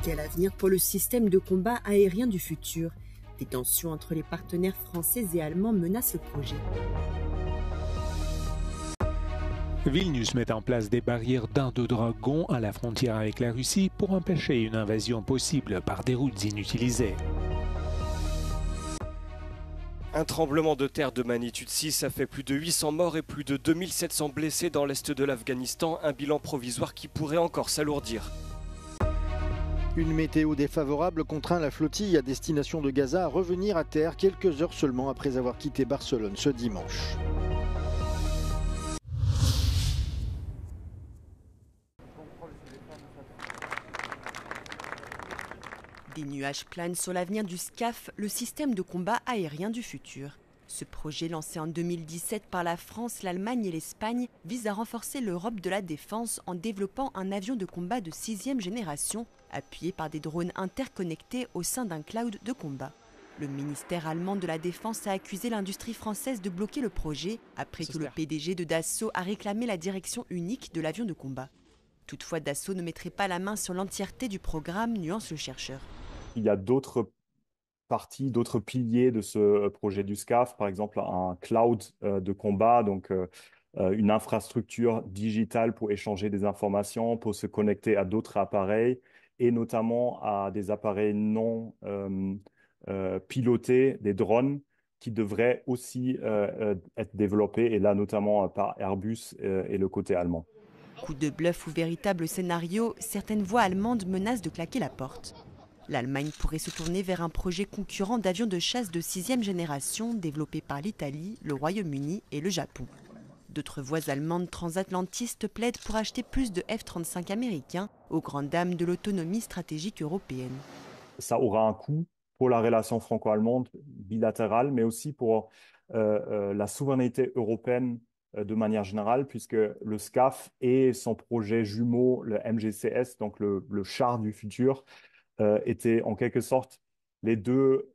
Quel avenir pour le système de combat aérien du futur? Des tensions entre les partenaires français et allemands menacent le projet. Vilnius met en place des barrières d'Indo-Dragon à la frontière avec la Russie pour empêcher une invasion possible par des routes inutilisées. Un tremblement de terre de magnitude 6 a fait plus de 800 morts et plus de 2700 blessés dans l'est de l'Afghanistan, un bilan provisoire qui pourrait encore s'alourdir. Une météo défavorable contraint la flottille à destination de Gaza à revenir à terre quelques heures seulement après avoir quitté Barcelone ce dimanche. Des nuages planent sur l'avenir du SCAF, le système de combat aérien du futur. Ce projet, lancé en 2017 par la France, l'Allemagne et l'Espagne, vise à renforcer l'Europe de la défense en développant un avion de combat de 6e génération, appuyé par des drones interconnectés au sein d'un cloud de combat. Le ministère allemand de la Défense a accusé l'industrie française de bloquer le projet, après que le PDG de Dassault a réclamé la direction unique de l'avion de combat. Toutefois, Dassault ne mettrait pas la main sur l'entièreté du programme, nuance le chercheur. Il y a d'autres parties, d'autres piliers de ce projet du SCAF, par exemple un cloud de combat, donc une infrastructure digitale pour échanger des informations, pour se connecter à d'autres appareils et notamment à des appareils non pilotés, des drones qui devraient aussi être développés, et là notamment par Airbus et le côté allemand. Coup de bluff ou véritable scénario, certaines voix allemandes menacent de claquer la porte. L'Allemagne pourrait se tourner vers un projet concurrent d'avions de chasse de 6e génération développé par l'Italie, le Royaume-Uni et le Japon. D'autres voix allemandes transatlantistes plaident pour acheter plus de F-35 américains aux grandes dames de l'autonomie stratégique européenne. Ça aura un coût pour la relation franco-allemande bilatérale, mais aussi pour la souveraineté européenne de manière générale, puisque le SCAF et son projet jumeau, le MGCS, donc le char du futur, étaient en quelque sorte les deux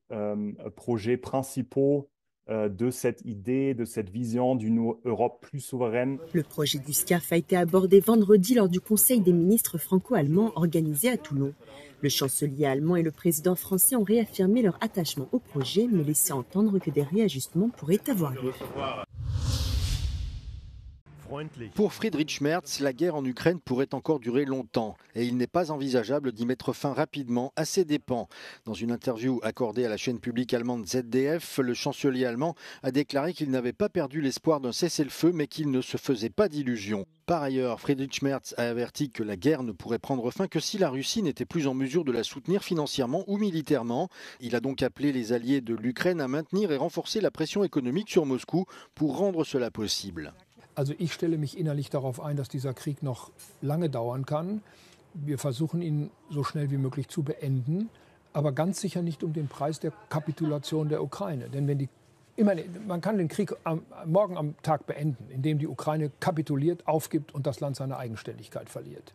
projets principaux de cette idée, de cette vision d'une Europe plus souveraine. Le projet du SCAF a été abordé vendredi lors du Conseil des ministres franco-allemands organisé à Toulon. Le chancelier allemand et le président français ont réaffirmé leur attachement au projet, mais laissé entendre que des réajustements pourraient avoir lieu. Pour Friedrich Merz, la guerre en Ukraine pourrait encore durer longtemps et il n'est pas envisageable d'y mettre fin rapidement à ses dépens. Dans une interview accordée à la chaîne publique allemande ZDF, le chancelier allemand a déclaré qu'il n'avait pas perdu l'espoir d'un cessez-le-feu mais qu'il ne se faisait pas d'illusions. Par ailleurs, Friedrich Merz a averti que la guerre ne pourrait prendre fin que si la Russie n'était plus en mesure de la soutenir financièrement ou militairement. Il a donc appelé les alliés de l'Ukraine à maintenir et renforcer la pression économique sur Moscou pour rendre cela possible. Also ich stelle mich innerlich darauf ein, dass dieser Krieg noch lange dauern kann. Wir versuchen ihn so schnell wie möglich zu beenden, aber ganz sicher nicht um den Preis der Kapitulation der Ukraine. Denn man kann den Krieg morgen am Tag beenden, indem die Ukraine kapituliert, aufgibt und das Land seine Eigenständigkeit verliert.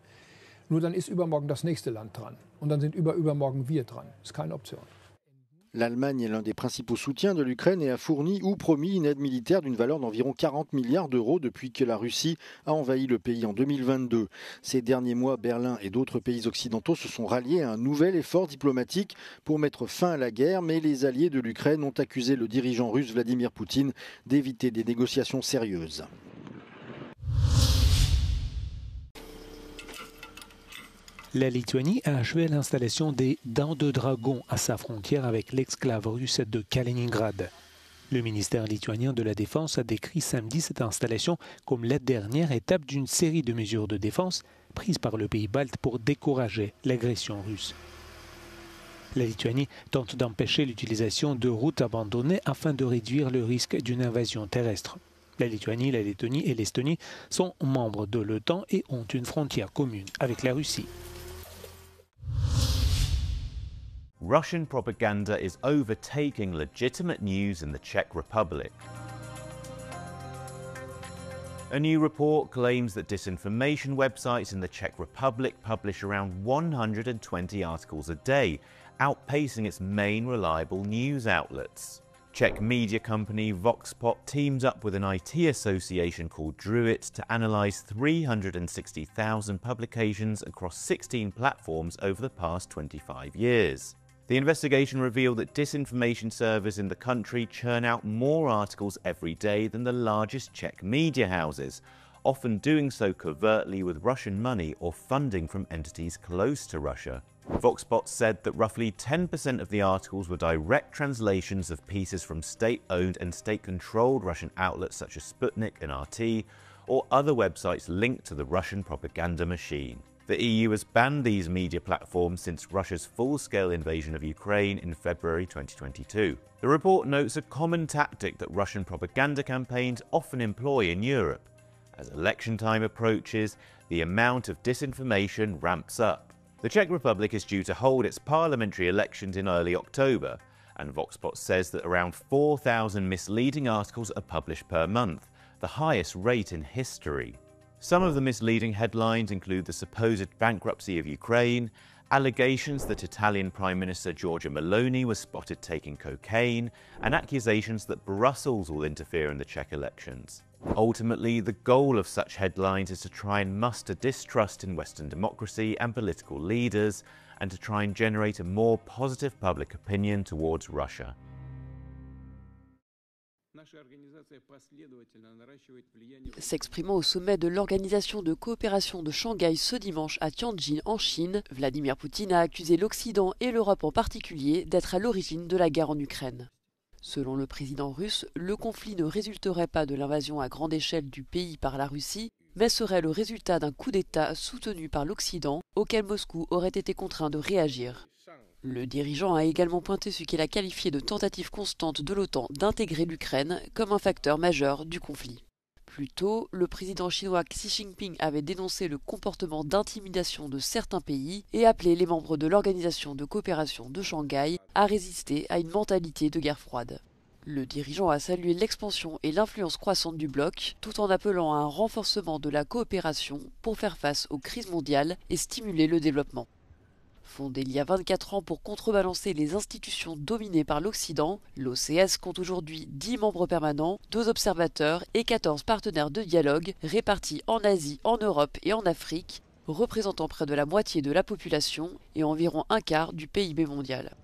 Nur dann ist übermorgen das nächste Land dran und dann sind übermorgen wir dran. Das ist keine Option. L'Allemagne est l'un des principaux soutiens de l'Ukraine et a fourni ou promis une aide militaire d'une valeur d'environ 40 milliards d'euros depuis que la Russie a envahi le pays en 2022. Ces derniers mois, Berlin et d'autres pays occidentaux se sont ralliés à un nouvel effort diplomatique pour mettre fin à la guerre, mais les alliés de l'Ukraine ont accusé le dirigeant russe Vladimir Poutine d'éviter des négociations sérieuses. La Lituanie a achevé l'installation des dents de dragon à sa frontière avec l'exclave russe de Kaliningrad. Le ministère lituanien de la Défense a décrit samedi cette installation comme la dernière étape d'une série de mesures de défense prises par le pays balte pour décourager l'agression russe. La Lituanie tente d'empêcher l'utilisation de routes abandonnées afin de réduire le risque d'une invasion terrestre. La Lituanie, la Lettonie et l'Estonie sont membres de l'OTAN et ont une frontière commune avec la Russie. Russian propaganda is overtaking legitimate news in the Czech Republic. A new report claims that disinformation websites in the Czech Republic publish around 120 articles a day, outpacing its main reliable news outlets. Czech media company Voxpot teamed up with an IT association called Druit to analyse 360,000 publications across 16 platforms over the past 25 years. The investigation revealed that disinformation servers in the country churn out more articles every day than the largest Czech media houses, often doing so covertly with Russian money or funding from entities close to Russia. Voxpot said that roughly 10% of the articles were direct translations of pieces from state-owned and state-controlled Russian outlets such as Sputnik and RT, or other websites linked to the Russian propaganda machine. The EU has banned these media platforms since Russia's full-scale invasion of Ukraine in February 2022. The report notes a common tactic that Russian propaganda campaigns often employ in Europe. As election time approaches, the amount of disinformation ramps up. The Czech Republic is due to hold its parliamentary elections in early October, and Voxpot says that around 4,000 misleading articles are published per month, the highest rate in history. Some of the misleading headlines include the supposed bankruptcy of Ukraine, allegations that Italian Prime Minister Giorgia Meloni was spotted taking cocaine, and accusations that Brussels will interfere in the Czech elections. Ultimately, the goal of such headlines is to try and muster distrust in Western democracy and political leaders, and to try and generate a more positive public opinion towards Russia. S'exprimant au sommet de l'Organisation de coopération de Shanghai ce dimanche à Tianjin en Chine, Vladimir Poutine a accusé l'Occident et l'Europe en particulier d'être à l'origine de la guerre en Ukraine. Selon le président russe, le conflit ne résulterait pas de l'invasion à grande échelle du pays par la Russie, mais serait le résultat d'un coup d'État soutenu par l'Occident, auquel Moscou aurait été contraint de réagir. Le dirigeant a également pointé ce qu'il a qualifié de tentative constante de l'OTAN d'intégrer l'Ukraine comme un facteur majeur du conflit. Plus tôt, le président chinois Xi Jinping avait dénoncé le comportement d'intimidation de certains pays et appelé les membres de l'Organisation de coopération de Shanghai à résister à une mentalité de guerre froide. Le dirigeant a salué l'expansion et l'influence croissante du bloc, tout en appelant à un renforcement de la coopération pour faire face aux crises mondiales et stimuler le développement. Fondée il y a 24 ans pour contrebalancer les institutions dominées par l'Occident, l'OCS compte aujourd'hui 10 membres permanents, 2 observateurs et 14 partenaires de dialogue répartis en Asie, en Europe et en Afrique, représentant près de la moitié de la population et environ un quart du PIB mondial.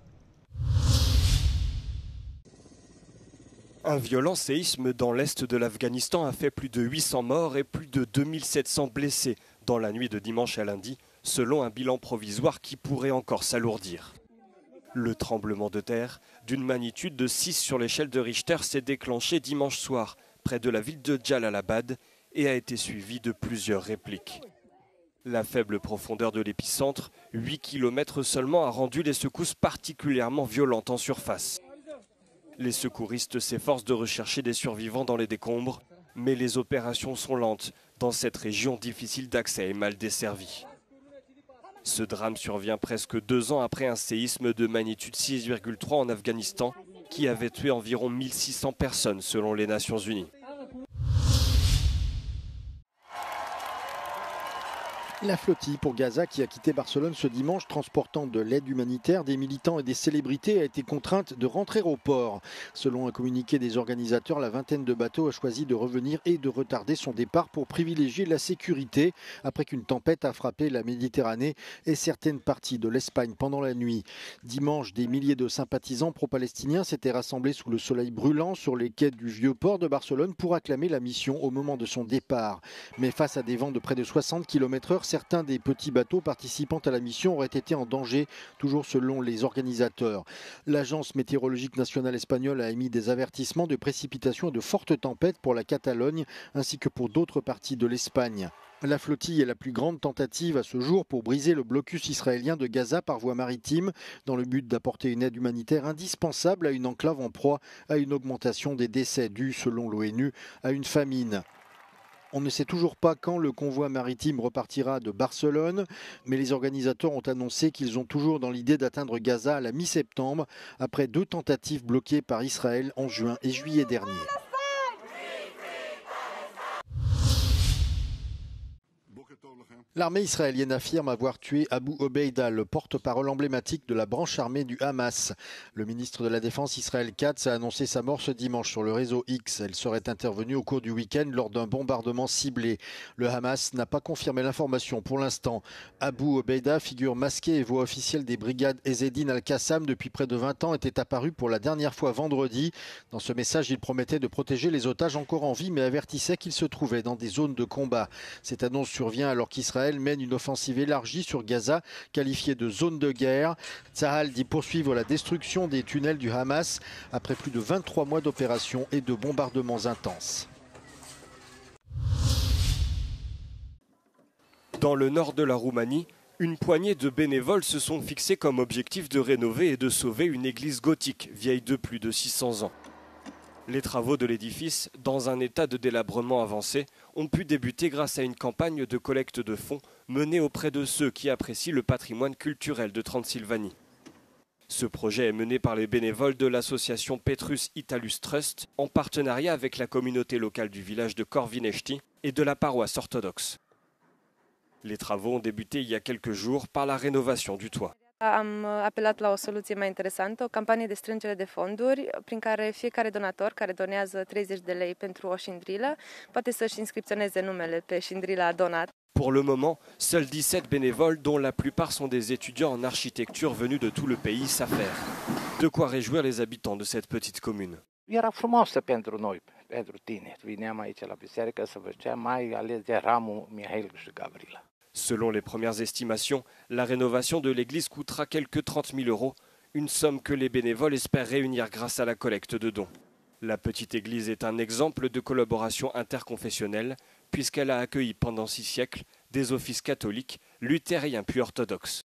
Un violent séisme dans l'est de l'Afghanistan a fait plus de 800 morts et plus de 2700 blessés dans la nuit de dimanche à lundi, selon un bilan provisoire qui pourrait encore s'alourdir. Le tremblement de terre, d'une magnitude de 6 sur l'échelle de Richter, s'est déclenché dimanche soir, près de la ville de Jalalabad, et a été suivi de plusieurs répliques. La faible profondeur de l'épicentre, 8 km seulement, a rendu les secousses particulièrement violentes en surface. Les secouristes s'efforcent de rechercher des survivants dans les décombres, mais les opérations sont lentes dans cette région difficile d'accès et mal desservie. Ce drame survient presque 2 ans après un séisme de magnitude 6,3 en Afghanistan qui avait tué environ 1600 personnes selon les Nations Unies. La flottille pour Gaza qui a quitté Barcelone ce dimanche transportant de l'aide humanitaire, des militants et des célébrités a été contrainte de rentrer au port. Selon un communiqué des organisateurs, la vingtaine de bateaux a choisi de revenir et de retarder son départ pour privilégier la sécurité après qu'une tempête a frappé la Méditerranée et certaines parties de l'Espagne pendant la nuit. Dimanche, des milliers de sympathisants pro-palestiniens s'étaient rassemblés sous le soleil brûlant sur les quais du vieux port de Barcelone pour acclamer la mission au moment de son départ. Mais face à des vents de près de 60 km/h, certains des petits bateaux participant à la mission auraient été en danger, toujours selon les organisateurs. L'Agence météorologique nationale espagnole a émis des avertissements de précipitations et de fortes tempêtes pour la Catalogne ainsi que pour d'autres parties de l'Espagne. La flottille est la plus grande tentative à ce jour pour briser le blocus israélien de Gaza par voie maritime dans le but d'apporter une aide humanitaire indispensable à une enclave en proie à une augmentation des décès dus, selon l'ONU, à une famine. On ne sait toujours pas quand le convoi maritime repartira de Barcelone, mais les organisateurs ont annoncé qu'ils ont toujours dans l'idée d'atteindre Gaza à la mi-septembre, après 2 tentatives bloquées par Israël en juin et juillet dernier. L'armée israélienne affirme avoir tué Abu Obeida, le porte-parole emblématique de la branche armée du Hamas. Le ministre de la Défense Israël Katz a annoncé sa mort ce dimanche sur le réseau X. Elle serait intervenue au cours du week-end lors d'un bombardement ciblé. Le Hamas n'a pas confirmé l'information pour l'instant. Abu Obeida, figure masquée et voix officielle des brigades Ezzedine al-Qassam depuis près de 20 ans, était apparu pour la dernière fois vendredi. Dans ce message, il promettait de protéger les otages encore en vie, mais avertissait qu'ils se trouvaient dans des zones de combat. Cette annonce survient alors qu'Israël mène une offensive élargie sur Gaza, qualifiée de zone de guerre. Tsahal dit poursuivre la destruction des tunnels du Hamas après plus de 23 mois d'opérations et de bombardements intenses. Dans le nord de la Roumanie, une poignée de bénévoles se sont fixés comme objectif de rénover et de sauver une église gothique vieille de plus de 600 ans. Les travaux de l'édifice, dans un état de délabrement avancé, ont pu débuter grâce à une campagne de collecte de fonds menée auprès de ceux qui apprécient le patrimoine culturel de Transylvanie. Ce projet est mené par les bénévoles de l'association Petrus Italus Trust en partenariat avec la communauté locale du village de Corvinesti et de la paroisse orthodoxe. Les travaux ont débuté il y a quelques jours par la rénovation du toit. Am apelat la o soluție mai interesantă, o campanie de strângere de fonduri prin care fiecare donator care donează 30 de lei pentru o șindrilă poate să-și inscripționeze numele pe șindrila donat. Pour le moment, seuls 17 bénévoles, dont la plupart sont des étudiants en architecture venus de tout le pays, s'affairent. De quoi réjouir les habitants de cette petite commune. Era frumoasă pentru noi, pentru tineri. Vineam aici la biserică să vă mai ales de ramul Mihail și Gavrila. Selon les premières estimations, la rénovation de l'église coûtera quelques 30 000 €, une somme que les bénévoles espèrent réunir grâce à la collecte de dons. La petite église est un exemple de collaboration interconfessionnelle, puisqu'elle a accueilli pendant 6 siècles des offices catholiques, luthériens puis orthodoxes.